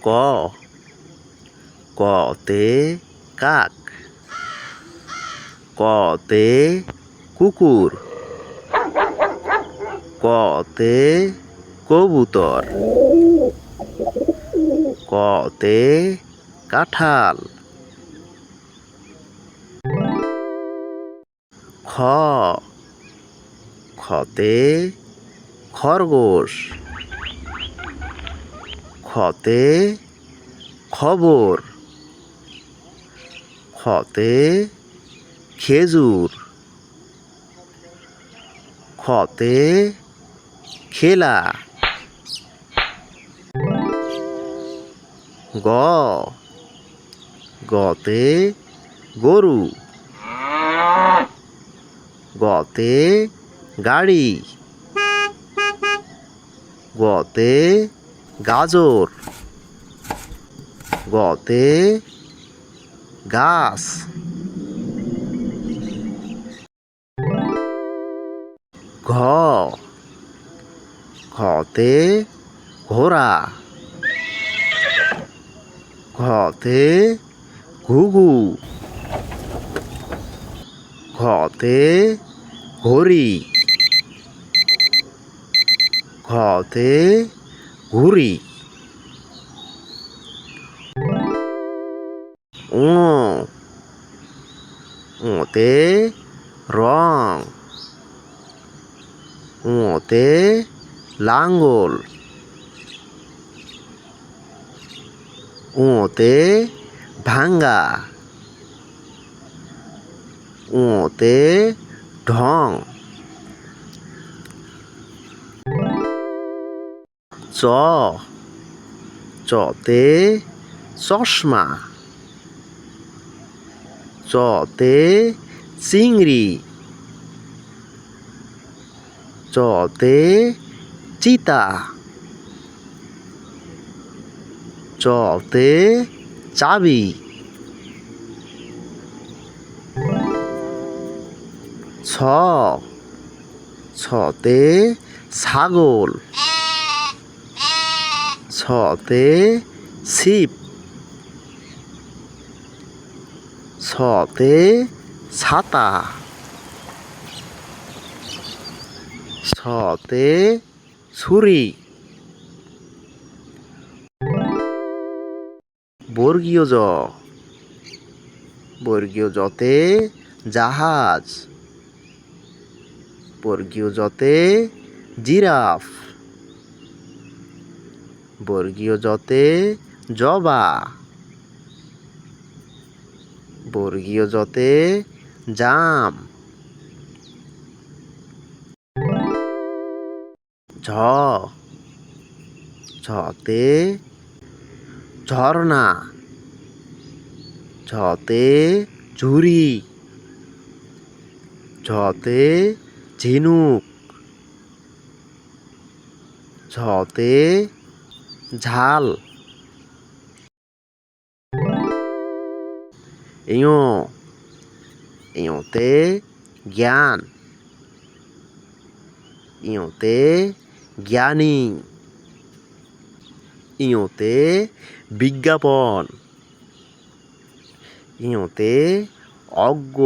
ক কতে কাক, কতে কুকুর, কতে কবুতর, কতে কাঁঠাল, খ খতে খরগোশ, খতে খবর, খতে খেজুর, খতে খেলা, গ গতে গরু, গতে গাড়ি, গতে গাজর, গতে গাছ, ঘ ঘতে ঘোড়া, ঘতে ঘুঘু, ঘতে ঘড়ি, ঘতে ঘুড়ি, ওতে রং, ওতে লাঙ্গল, ওতে ভাঙ্গা, ওতে ঢং, চ চতে চশমা, চতে চিংড়ি, চতে চিতা, চতে চাবি, ছ ছতে ছাগল, ছতে ছিপ, ছতে ছাতা, ছতে ছুরি, বর্গীয় জ বর্গীয় জতে জাহাজ, বর্গীয় জতে জিরাফ, বর্গীয় জতে জবা, বর্গীয় জতে জাম, ঝ ঝতে ঝর্ণা, ঝতে ঝুরি, ঝতে ঝিনুক, ঝতে ঝাল, ইয়োতে জ্ঞান, ইয়োতে জ্ঞানী, ইয়োতে বিজ্ঞাপন, ইয়োতে অজ্ঞ।